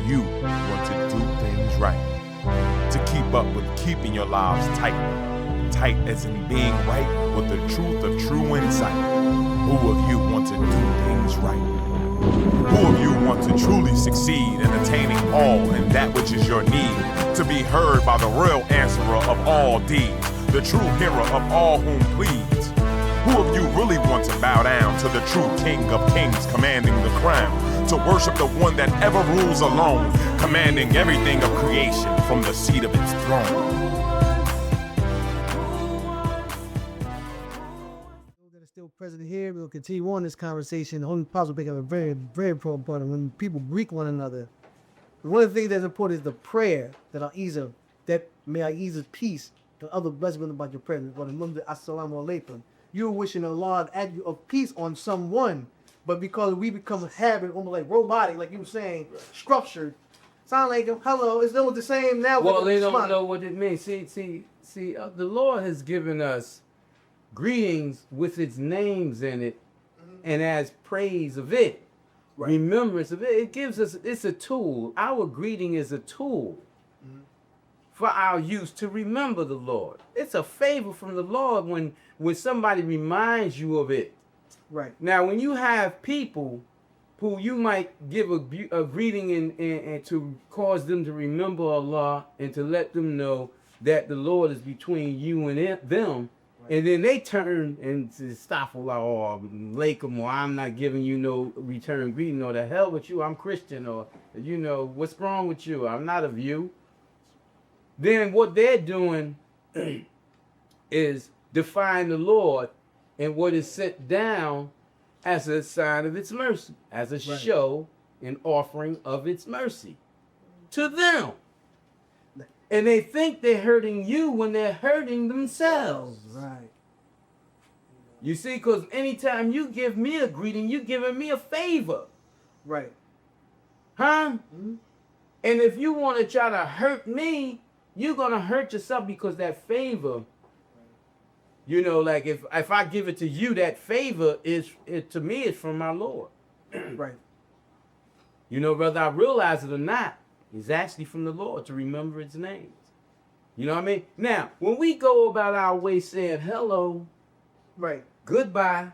you want to do things right? To keep up with keeping your lives tight. Tight as in being right with the truth of true insight. Who of you want to do things right? Who of you want to truly succeed in attaining all and that which is your need? To be heard by the real answerer of all deeds, the true hearer of all whom pleads. Who of you really want to bow down to the true King of Kings commanding the crown? To worship the one that ever rules alone, commanding everything of creation from the seat of its throne. Still present here. We'll continue on this conversation. The Holy Apostle pick up a very, very important part of when people greet one another. One of the things that's important is the prayer that Ahezaah, that may Ahezaah's peace, the other blessings about your presence. But remember, Assalamu alaikum. You're wishing Allah of peace on someone, but because we become a habit, almost like robotic, like you were saying, structured. Sound like hello, it's almost the same now. Well, they don't know what it means. See, the Lord has given us greetings with its names in it, and as praise of it, remembrance of it. It gives us, it's a tool. Our greeting is a tool for our use to remember the Lord. It's a favor from the Lord when somebody reminds you of it. Right. Now, when you have people who you might give a greeting and to cause them to remember Allah and to let them know that the Lord is between you and them, and then they turn and say, "Astaghfirullah," or "Laikum," or "I'm not giving you no return greeting," or "The hell with you, I'm Christian," or "What's wrong with you? I'm not of you." Then what they're doing is defying the Lord and what is set down as a sign of its mercy, as a show and offering of its mercy to them. And they think they're hurting you when they're hurting themselves. Right. You see, because anytime you give me a greeting, you're giving me a favor. Right. Huh? Mm-hmm. And if you want to try to hurt me, you're going to hurt yourself, because that favor, like if I give it to you, that favor to me is from my Lord. Right. Whether I realize it or not, it's actually from the Lord to remember its names. You know what I mean? Now, when we go about our way saying hello, right, goodbye,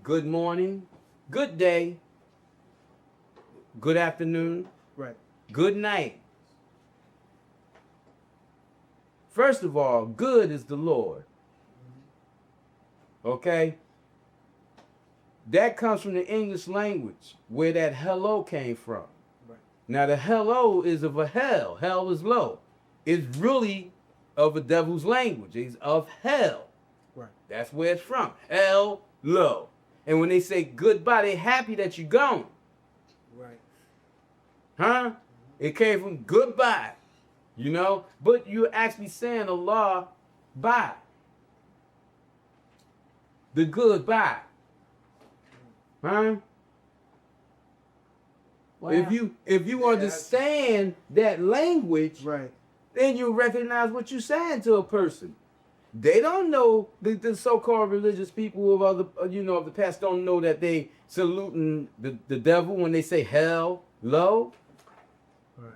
good morning, good day, good afternoon, right, good night. First of all, good is the Lord. Okay? That comes from the English language, where that hello came from. Now, the hello is of a hell. Hell is low. It's really of a devil's language. It's of hell. Right. That's where it's from. Hell, low. And when they say goodbye, they're happy that you're gone. Right. Huh? It came from goodbye. But you're actually saying Allah, bye. The goodbye. Huh? Wow. If you understand that language, right, then you recognize what you're saying to a person. They don't know, the so-called religious people of the past don't know that they saluting the devil when they say hell, low. Right.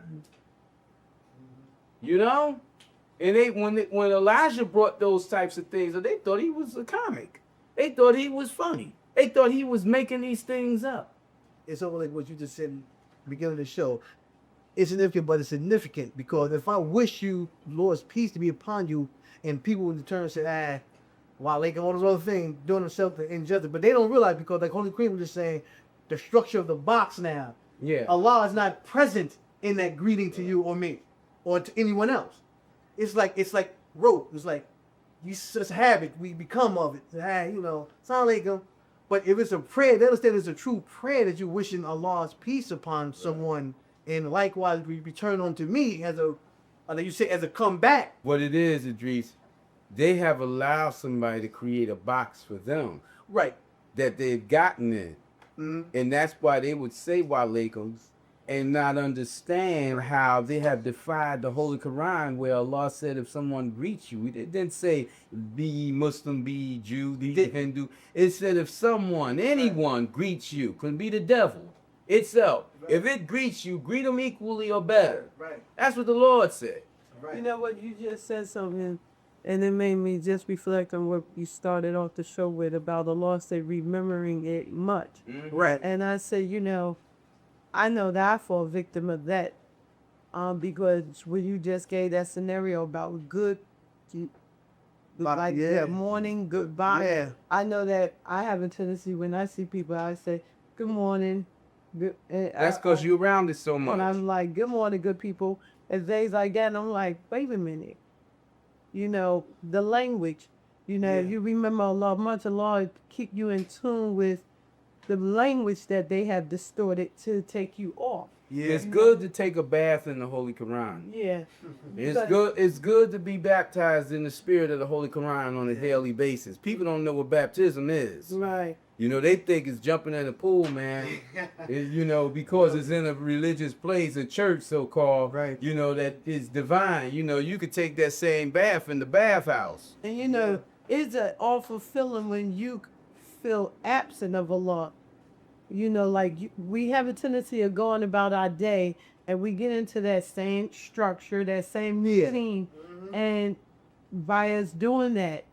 And when Elijah brought those types of things, they thought he was a comic. They thought he was funny. They thought he was making these things up. It's over like what you just said in the beginning of the show. It's significant, but it's significant because if I wish you Lord's peace to be upon you, and people in turn say, wow, like all those other things, doing themselves the injustice, but they don't realize, because like Holy Queen was just saying, the structure of the box now. Yeah. Allah is not present in that greeting to you or me or to anyone else. It's like rote. It's like it's a habit. We become of it. Assalamu alaikum. But if it's a prayer, they understand it's a true prayer that you're wishing Allah's peace upon someone, and likewise we return unto me as a comeback. What it is, Idris, they have allowed somebody to create a box for them. Right. That they've gotten in. Mm-hmm. And that's why they would say walaikums and not understand how they have defied the Holy Quran, where Allah said if someone greets you, it didn't say be Muslim, be Jew, be Hindu. It said if anyone greets you, couldn't be the devil. itself. Right. If it greets you, greet them equally or better. Right. That's what the Lord said. Right. You know what? You just said something, and it made me just reflect on what you started off the show with about the Lord say remembering it much. Right. And I said, I know that I fall victim of that, because when you just gave that scenario about like yeah. good morning, goodbye. Yeah. I know that I have a tendency when I see people, I say good morning. Good. That's because you're around it so And much. I'm like, good morning, good people. And things like that. And I'm like, wait a minute. The language, Yeah. you remember Allah, much Allah keep you in tune with the language that they have distorted to take you off. Yeah. It's good to take a bath in the Holy Quran. Yeah. It's good to be baptized in the spirit of the Holy Quran on a daily basis. People don't know what baptism is. Right. They think it's jumping in the pool, man. Because it's in a religious place, a church so-called, Right. That is divine. You could take that same bath in the bathhouse. And it's an awful feeling when you feel absent of Allah. We have a tendency of going about our day and we get into that same structure, that same routine. And by us doing that,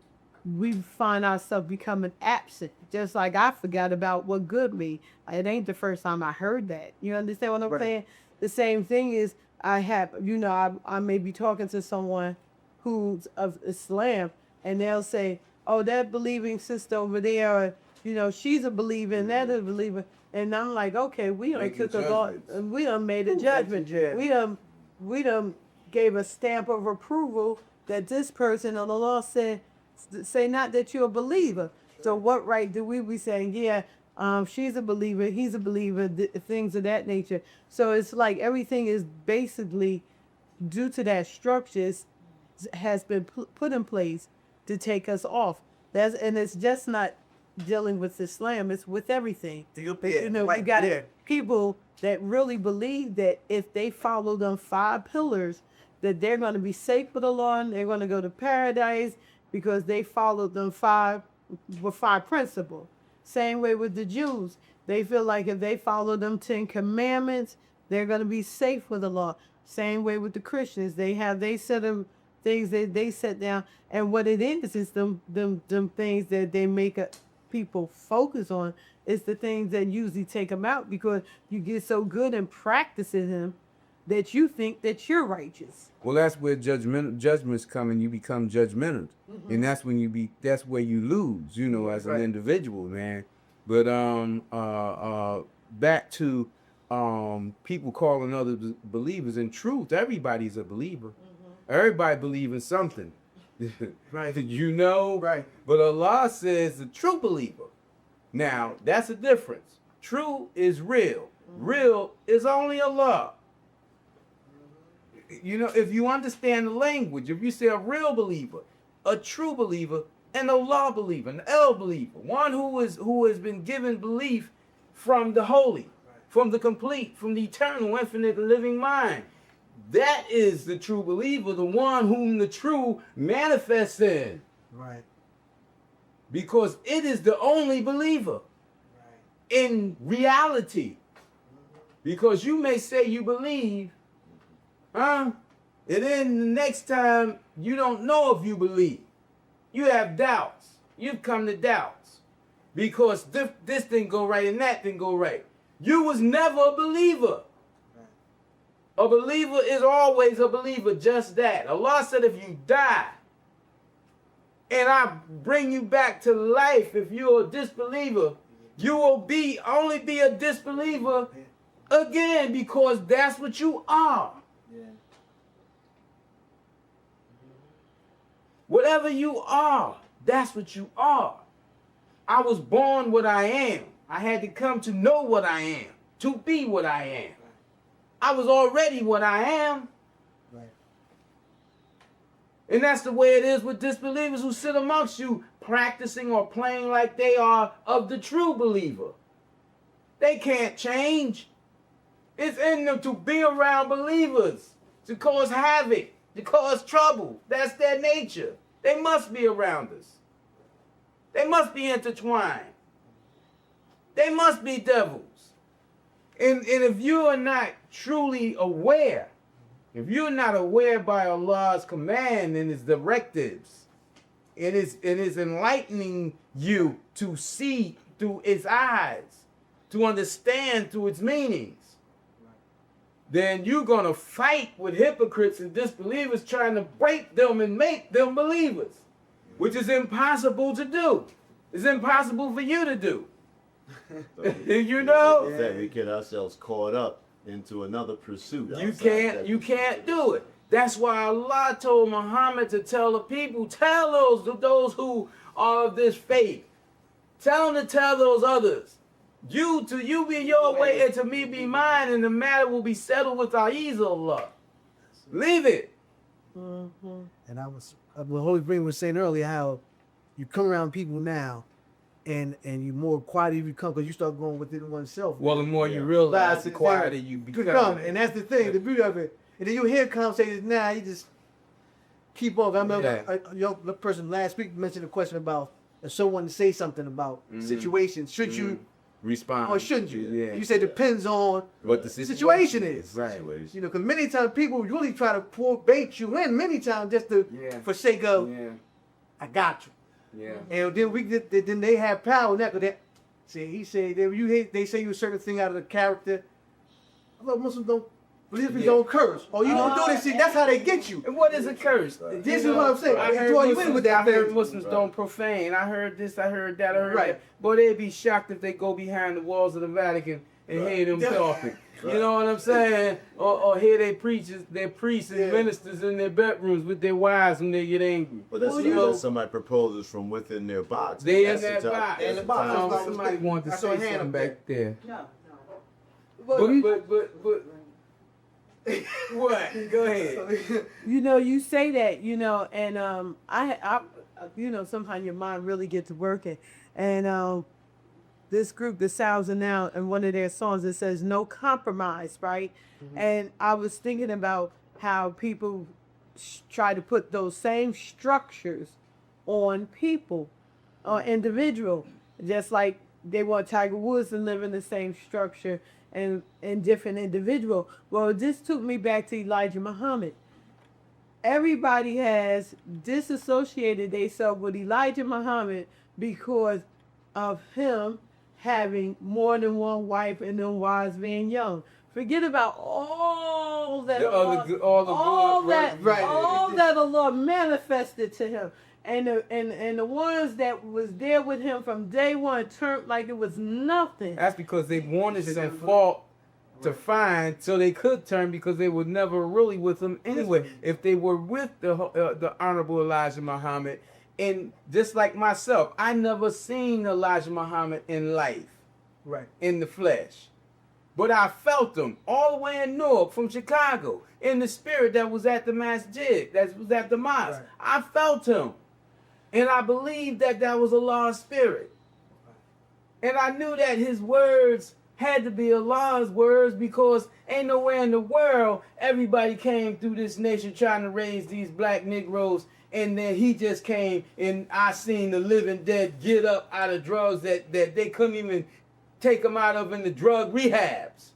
we find ourselves becoming absent. Just like I forgot about what good me. It ain't the first time I heard that. You understand what I'm Right. saying? The same thing is I may be talking to someone who's of Islam and they'll say, oh, that believing sister over there, she's a believer and that is a believer. And I'm like, okay, we done Making took a lot, judgments. we done made a judgment. We done gave a stamp of approval that this person on the law say not that you're a believer. So what right do we be saying, she's a believer, he's a believer, things of that nature. So it's like everything is basically due to that structure has been put in place to take us off. And it's just not dealing with Islam, it's with everything. You got people that really believe that if they follow them 5 pillars, that they're going to be safe with Allah and they're going to go to paradise because they followed them 5 principles. Same way with the Jews. They feel like if they follow them 10 commandments, they're going to be safe with Allah. Same way with the Christians. They set them things that they set down, and what it is them things that they make people focus on is the things that usually take them out because you get so good in practicing them that you think that you're righteous. Well, that's where judgments come, and you become judgmental, and that's where you lose, as an individual, man. But back to people calling others believers. In truth, everybody's a believer. Everybody believes in something. Right. Right. But Allah says the true believer. Now, that's a difference. True is real. Real is only Allah. If you understand the language, if you say a real believer, a true believer, an Allah believer, an El believer, one who has been given belief from the holy, from the complete, from the eternal, infinite, living mind. That is the true believer, the one whom the true manifests in. Right. Because it is the only believer in reality. Because you may say you believe, and then the next time you don't know if you believe. You have doubts. You've come to doubts. Because this didn't go right and that didn't go right. You was never a believer. A believer is always a believer, just that. Allah said if you die and I bring you back to life, if you're a disbeliever, you will only be a disbeliever again because that's what you are. Whatever you are, that's what you are. I was born what I am. I had to come to know what I am, to be what I am. I was already what I am. Right. And that's the way it is with disbelievers who sit amongst you, practicing or playing like they are of the true believer. They can't change. It's in them to be around believers, to cause havoc, to cause trouble. That's their nature. They must be around us. They must be intertwined. They must be devils. And if you are not truly aware, if you're not aware by Allah's command and His directives, it is enlightening you to see through its eyes, to understand through its meanings. Then you're going to fight with hypocrites and disbelievers trying to break them and make them believers, which is impossible to do. It's impossible for you to do. You know? That we get ourselves caught up into another pursuit. You can't do it. That's why Allah told Muhammad to tell the people, tell those who are of this faith, tell them to tell those others. You be your way and to me be mine, and the matter will be settled with Ahezaah. Leave it. And what Holy Breen was saying earlier, how you come around people now, and you more quiet you become because you start going within oneself. Well, the more you realize, the quieter you become. And that's the thing, the beauty of it. And then you hear conversations now, you just keep on. I remember the person last week mentioned a question about if someone say something about situations, should you respond or shouldn't you? Yeah. You say depends on what the situation is. Right. You know, because many times people really try to bait you in many times just to for sake of I got you. Yeah. And then they have power in that. Cause he said they say you a certain thing out of the character. Although Muslims don't. Believers don't curse. Oh, you don't do this. See, that's how they get you. And what is a curse? This is what I'm saying. I heard Muslims don't profane. I heard this. I heard that. I heard that. Boy, they'd be shocked if they go behind the walls of the Vatican and hear them talking. You know what I'm saying? Or hear their priests and ministers in their bedrooms with their wives when they get angry. But that's when somebody proposes from within their box. They in that box. Somebody wanted to say something back there. No. But what? Go ahead. You know, you say that, you know, and I you know, sometimes your mind really gets to working. And this group, the Sounds Are Now, in one of their songs, it says no compromise, right? Mm-hmm. And I was thinking about how people try to put those same structures on people, or individual, just like they want Tiger Woods to live in the same structure and different individual. Well, this took me back to Elijah Muhammad. Everybody has disassociated themselves with Elijah Muhammad because of him having more than one wife and them wives being young. Forget about all that all that the Lord manifested to him. And the ones that was there with him from day one turned like it was nothing. That's because they wanted some fault to find so they could turn, because they were never really with him anyway. If they were with the Honorable Elijah Muhammad, and just like myself, I never seen Elijah Muhammad in life, in the flesh. But I felt him all the way in Newark from Chicago, in the spirit that was at the masjid, that was at the mosque. I felt him. And I believed that was Allah's spirit. And I knew that his words had to be Allah's words, because ain't nowhere in the world everybody came through this nation trying to raise these black Negroes, and then he just came and I seen the living dead get up out of drugs that they couldn't even take them out of in the drug rehabs.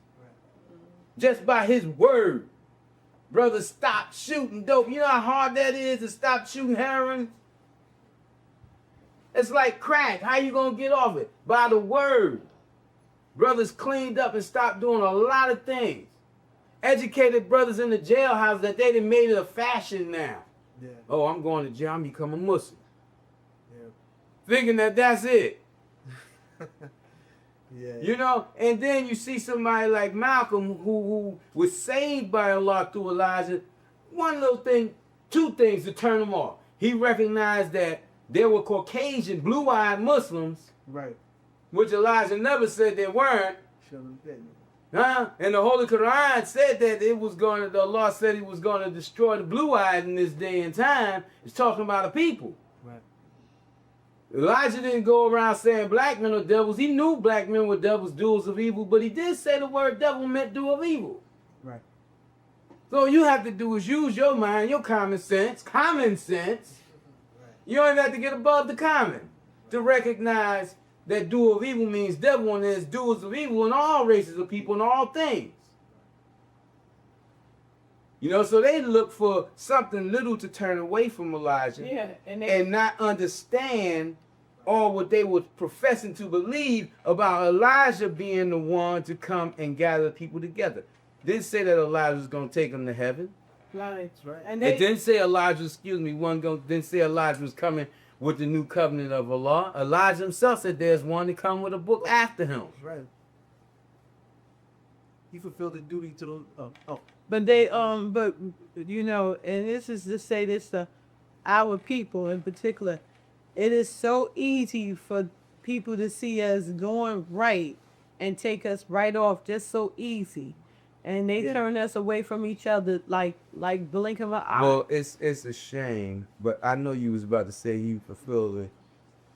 Just by his word. Brother, stop shooting dope. You know how hard that is to stop shooting heroin? It's like crack. How you gonna get off it? By the word. Brothers cleaned up and stopped doing a lot of things. Educated brothers in the jailhouse that they done made it a fashion now. Yeah. Oh, I'm going to jail. I'm becoming Muslim. Yeah. Thinking that that's it. You know, and then you see somebody like Malcolm who was saved by Allah through Elijah. One little thing, two things to turn him off. He recognized that there were Caucasian, blue-eyed Muslims, which Elijah never said there weren't. And the Holy Quran said that Allah said he was going to destroy the blue-eyed in this day and time. It's talking about the people. Elijah didn't go around saying black men are devils. He knew black men were devils, doers of evil, but he did say the word devil meant doer of evil. So all you have to do is use your mind, your common sense. You don't even have to get above the common to recognize that doer of evil means devil, and there's doers of evil in all races of people in all things. You know, so they look for something little to turn away from Elijah, Yeah, and not understand all what they were professing to believe about Elijah being the one to come and gather people together. Didn't say that Elijah was going to take them to heaven. right. And It didn't say Elijah, didn't say Elijah was coming with the new covenant of Allah. Elijah himself said there's one to come with a book after him. Right. He fulfilled the duty to the. But they but you know, and this is to say this to our people in particular. It is so easy for people to see us going right and take us right off, just so easy. And they turn us away from each other like blink of an eye. Well, it's a shame, but I know you was about to say he fulfilled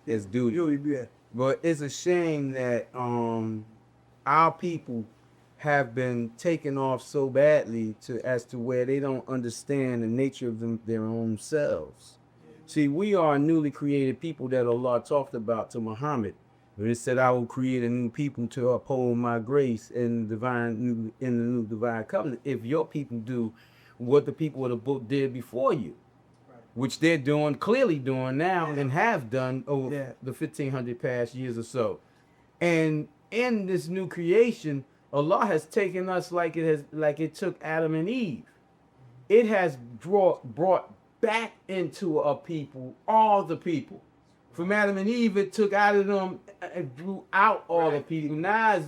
his duty. Yeah. But it's a shame that our people have been taken off so badly as to where they don't understand the nature of their own selves. See, we are a newly created people that Allah talked about to Muhammad. When it said, "I will create a new people to uphold my grace in the new divine covenant." If your people do what the people of the book did before you, which they're clearly doing now, and have done over the 1500 past years or so, and in this new creation, Allah has taken us like it took Adam and Eve. It has brought back into a people all the people. From Adam and Eve, it took out of them and drew out all the people. Now, it's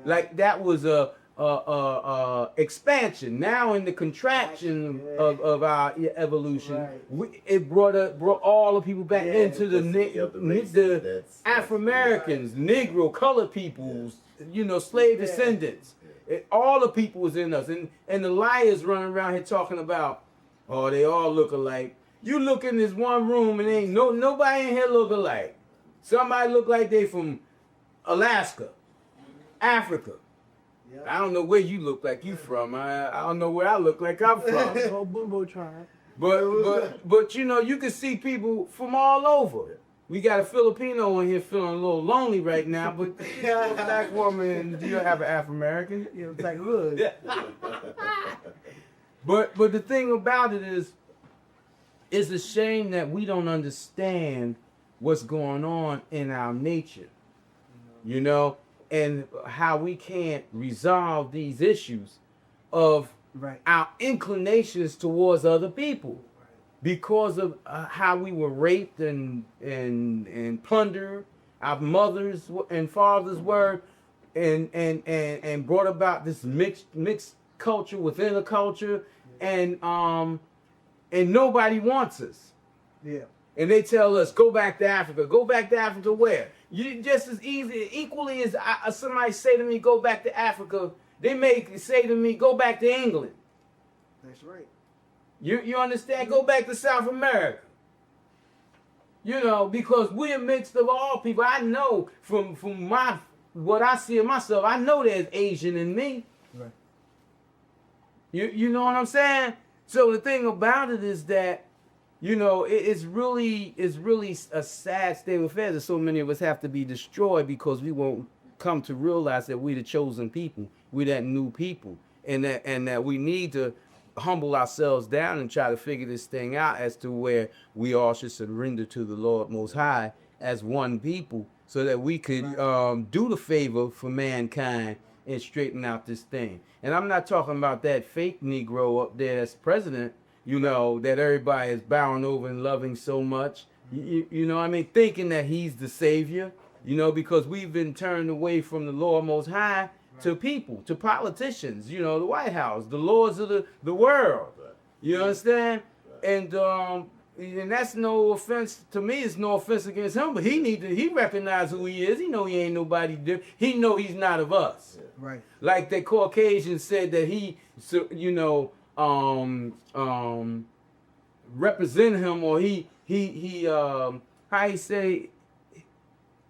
like that was a expansion. Now, in the contraction of our evolution, it brought all the people back into the Afro-Americans, Negro, colored peoples, slave descendants. All the people was in us, and the liars running around here talking about, oh, they all look alike. You look in this one room and ain't nobody in here look alike. Somebody look like they from Alaska, Africa. I don't know where you look like you from. I don't know where I look like I'm from. Oh, Bumbo tribe. But you can see people from all over. We got a Filipino in here feeling a little lonely right now, but a black woman, do you have an Afro-American? It's like hood. But the thing about it is, it's a shame that we don't understand what's going on in our nature, and how we can't resolve these issues of our inclinations towards other people because of how we were raped and plundered. Our mothers and fathers were, and brought about this mixed culture within a culture, and nobody wants us. Yeah. And they tell us, go back to Africa. Go back to Africa where? You just as equally as somebody say to me, go back to Africa, they may say to me, go back to England. That's right. You understand? Go back to South America. Because we're mixed of all people. I know from what I see of myself, I know there's Asian in me. Right. You know what I'm saying? So the thing about it is that, it's really a sad state of affairs that so many of us have to be destroyed because we won't come to realize that we're the chosen people. We're that new people. And that we need to humble ourselves down and try to figure this thing out as to where we all should surrender to the Lord Most High as one people so that we could do the favor for mankind and straighten out this thing. And I'm not talking about that fake Negro up there as president, that everybody is bowing over and loving so much. Thinking that he's the savior, because we've been turned away from the Lord Most High to people, to politicians, the White House, the lords of the world. You understand? And that's no offense to me. It's no offense against him, but he recognize who he is. He know he ain't nobody different. He know he's not of us. Right. Like the Caucasian said that he represent him, or he how he say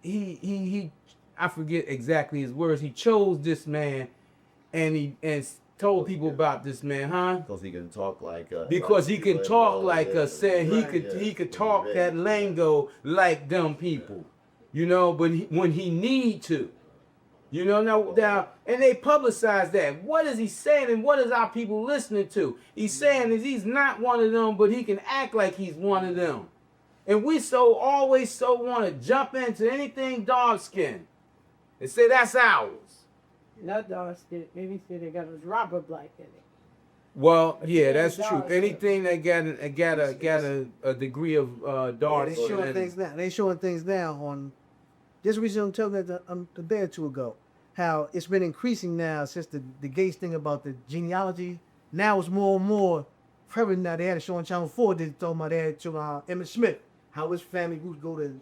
he I forget exactly his words. He chose this man, and told people about this man, huh? Because he can talk like us. Because he can talk like us. Said he could talk that lingo like them people. you know, but when he need to. You know, now, and they publicize that. What is he saying, and what is our people listening to? He's saying is he's not one of them, but he can act like he's one of them. And we always want to jump into anything dark skin and say that's ours. Not dark skin. Maybe say they got a drop of black in it. Well, yeah, that's true. dark skin. Anything that got a degree of dark They skin. showing things now. They showing things now on. Just recently, I'm telling that a day or two ago, how it's been increasing now since the Gates thing about the genealogy. Now it's more and more prevalent. Now they had a show on Channel 4. They talking about that to Emmett Smith, how his family would go to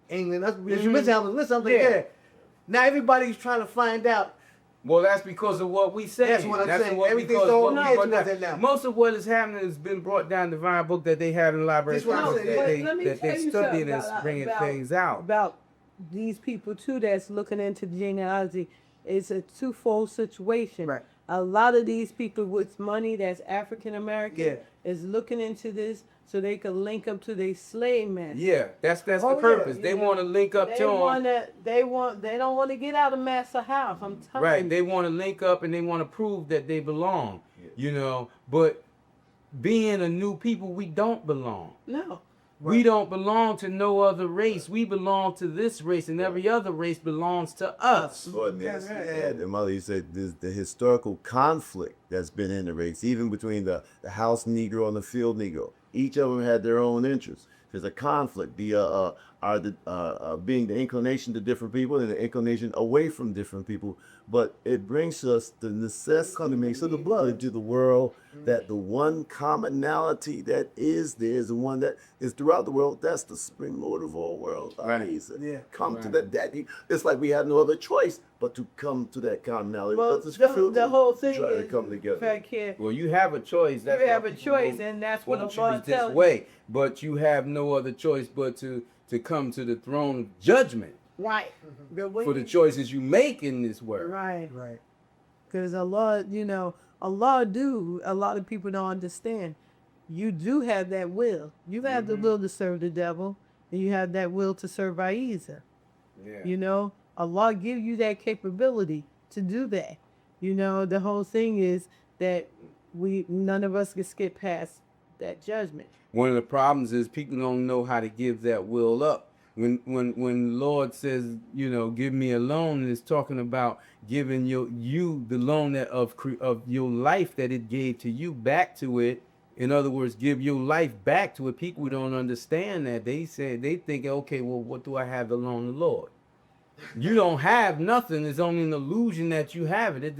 England. That's something. Yeah. Now everybody's trying to find out. Well, that's because of what we say. That's what I'm saying. Everything's all nice with that now. Most of what is happening has been brought down the divine book that they have in the library. That's what I'm saying. Let me that tell they you studying something and bringing things out. About these people too that's looking into genealogy. It's a twofold situation. Right. A lot of these people with money that's African American is looking into this so they can link up to their slave masters. Yeah, that's the Oh, yeah. purpose. They want to link up to them. They don't want to get out of master house. I'm telling Right. you. They want to link up and they want to prove that they belong. You know, but being a new people, we don't belong. No. We don't belong to no other race. We belong to this race, and every other race belongs to us. Lord, the mother, you said there's the historical conflict that's been in the race, even between the house Negro and the field Negro. Each of them had their own interests. There's a conflict. Being the inclination to different people and the inclination away from different people. But it brings us the necessity to make the blood into the world, that the one commonality that is there is the one that is throughout the world. That's the springboard of all worlds. Yeah. Come to that. It's like we have no other choice but to come to that commonality. Well, because it's true. the whole thing Try to is, come together. fact here, Well, you have a choice. That's you why have a people choice, won't and that's what the want you Lord this tells you. way. But you have no other choice but to come to the throne of judgment Right. But when for the you- choices you make in this world. Right. Right. Because a lot of people don't understand. You do have that will. You have the will to serve the devil, and you have that will to serve Ahezaah. Yeah. You know, Allah give you that capability to do that. You know, the whole thing is that none of us can skip past that judgment. One of the problems is people don't know how to give that will up. When Lord says, you know, give me a loan, it's talking about giving you the loan of your life that it gave to you back to it. In other words, give your life back to it. People don't understand that. They think, okay, well, what do I have to loan the Lord? You don't have nothing. It's only an illusion that you have it.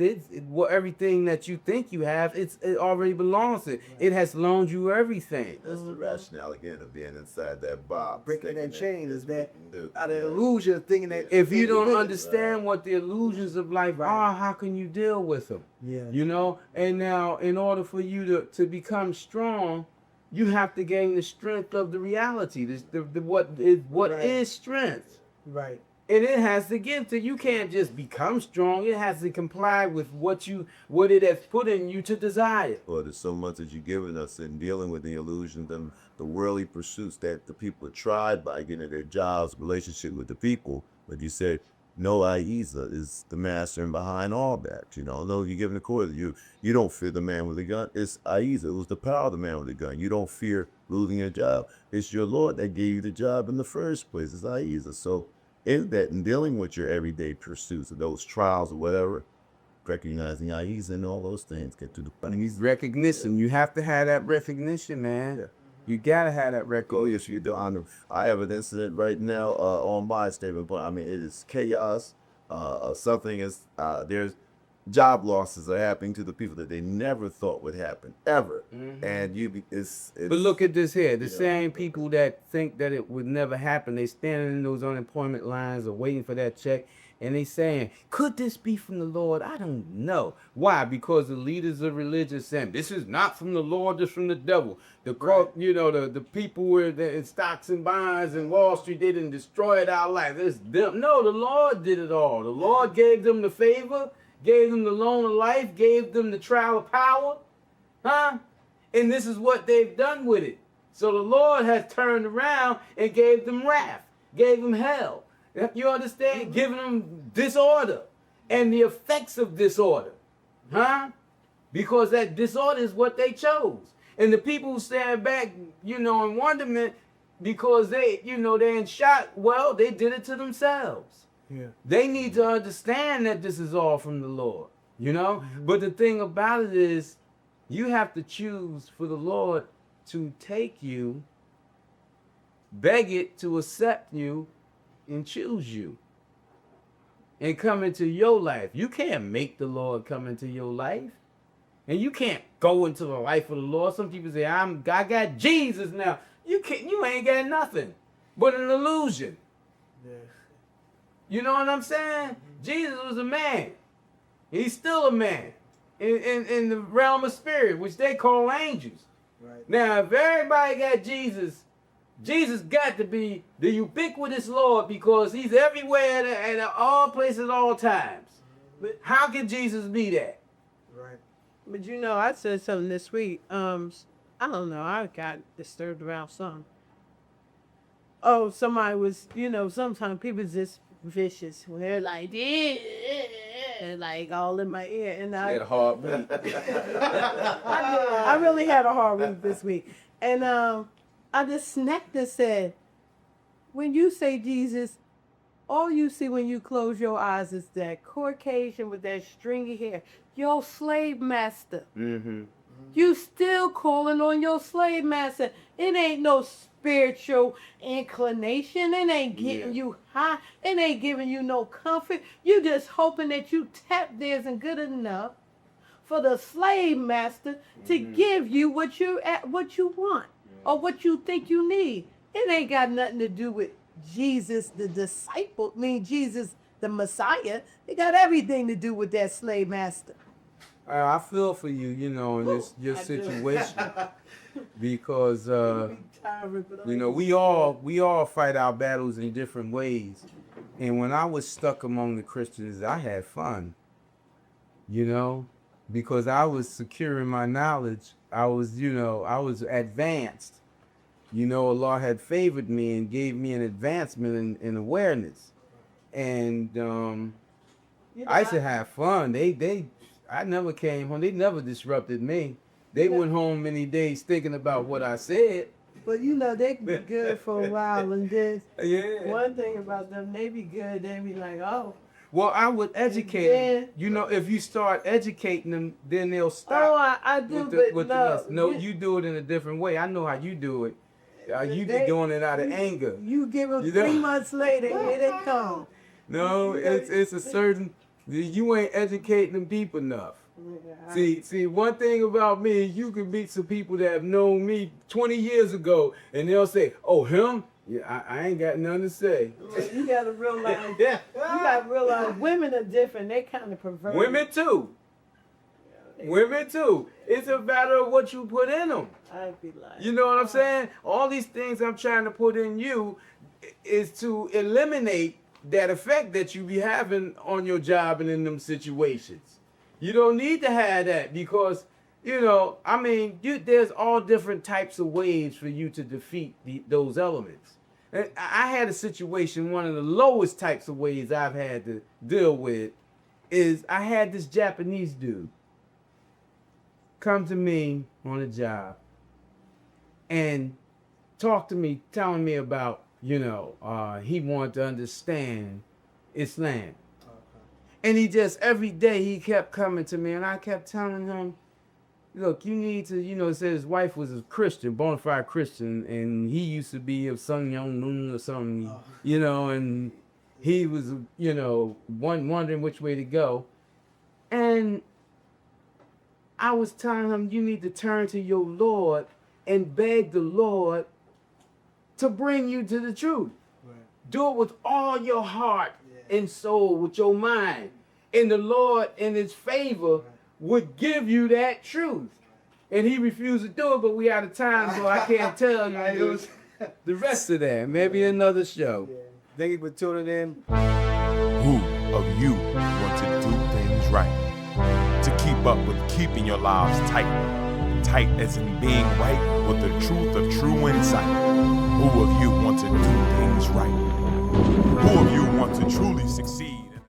Everything that you think you have, it already belongs to it. It has loaned you everything. That's the rationale again of being inside that box. Breaking that chain is that Do. out of illusion of thinking that If you don't understand what the illusions of life are, how can you deal with them? Yeah. You know? And now, in order for you to become strong, you have to gain the strength of the reality. What is strength? Right. And it has to give to you. Can't just become strong. It has to comply with what it has put in you to desire. Well, there's so much that you've given us in dealing with the illusions and the worldly pursuits that the people tried by getting their jobs, relationship with the people. But you said, no, Ahezaah is the master and behind all that. You know, no, you're giving the quarter. You don't fear the man with the gun. It's Ahezaah. It was the power of the man with the gun. You don't fear losing your job. It's your Lord that gave you the job in the first place. It's Ahezaah. So in that, in dealing with your everyday pursuits of those trials or whatever, recognizing Ahezaah and all those things, get to the point. Recognition. You have to have that recognition, man. Yeah. You gotta have that recognition. Oh, yes, you do. I have an incident right now on my statement, but I mean, it is chaos. Something is, there's job losses are happening to the people that they never thought would happen, ever. And it's But look at this here. The same people that think that it would never happen, they standing in those unemployment lines or waiting for that check, and they saying, could this be from the Lord? I don't know. Why? Because the leaders of religion saying, this is not from the Lord, this from the devil. The people were in stocks and bonds and Wall Street, they didn't destroy our life. It's them. No, the Lord did it all. The Lord gave them the favor, gave them the loan of life, gave them the trial of power. And this is what they've done with it. So the Lord has turned around and gave them wrath, gave them hell. You understand? Giving them disorder and the effects of disorder. Huh? Because that disorder is what they chose. And the people who stand back, in wonderment, because they, they're in shock, well, they did it to themselves. Yeah. They need to understand that this is all from the Lord, But the thing about it is, you have to choose for the Lord to take you, beg it to accept you, and choose you. And come into your life. You can't make the Lord come into your life. And you can't go into the life of the Lord. Some people say, I got Jesus now. You ain't got nothing but an illusion. Yeah. You know what I'm saying? Jesus was a man. He's still a man in the realm of spirit, which they call angels. Right. Now, if everybody got Jesus, Jesus got to be the ubiquitous Lord because he's everywhere at all places at all times. But how can Jesus be that? Right. But I said something this week. I don't know. I got disturbed around something. Oh, somebody was, sometimes people just vicious. When they're like, like all in my ear. And I Had a heartbeat. I really had a hard week this week. And I just snapped and said, when you say Jesus, all you see when you close your eyes is that Caucasian with that stringy hair, your slave master. Mm-hmm. You still calling on your slave master. It ain't no spiritual inclination. It ain't getting you high. It ain't giving you no comfort. You just hoping that you tap there isn't good enough for the slave master to give you what you want or what you think you need. It ain't got nothing to do with Jesus the disciple. Jesus the Messiah. It got everything to do with that slave master. I feel for you, in this your situation, because we all fight our battles in different ways. And when I was stuck among the Christians, I had fun, because I was secure in my knowledge. I was advanced. Allah had favored me and gave me an advancement in awareness, and I used to have fun. I never came home. They never disrupted me. They went home many days thinking about what I said. But they be good for a while, and then one Yeah. thing about them, they be good. They be like, oh. Well, I would educate them. If you start educating them, then they'll stop. Oh, I do, but no, you do it in a different way. I know how you do it. You be doing it out of anger. You give them 3 months later, here they come. No, it's a certain. You ain't educating them people enough. See, one thing about me, you can meet some people that have known me 20 years ago, and they'll say, "Oh, him? Yeah, I ain't got nothing to say." You gotta realize, women are different. They kind of pervert. Women too. It's a matter of what you put in them. I'd be like, You know what I'm saying? All these things I'm trying to put in you is to eliminate that effect that you be having on your job and in them situations. You don't need to have that because, there's all different types of ways for you to defeat those elements. And I had a situation, one of the lowest types of ways I've had to deal with is I had this Japanese dude come to me on a job and talk to me, telling me about, he wanted to understand Islam. And he just, every day he kept coming to me and I kept telling him, look, you need to, it said his wife was a Christian, bona fide Christian, and he used to be of Sun Young Noon or something, and he was, wondering which way to go. And I was telling him, you need to turn to your Lord and beg the Lord to bring you to the truth. Right. Do it with all your heart and soul, with your mind. And the Lord, in his favor, would give you that truth. And he refused to do it, but we out of time, so I can't tell you the rest of that. Maybe another show. Thank you for tuning in. Who of you want to do things right? To keep up with keeping your lives tight. Tight as in being right with the truth of true insight. Who of you want to do things right? Who of you want to truly succeed?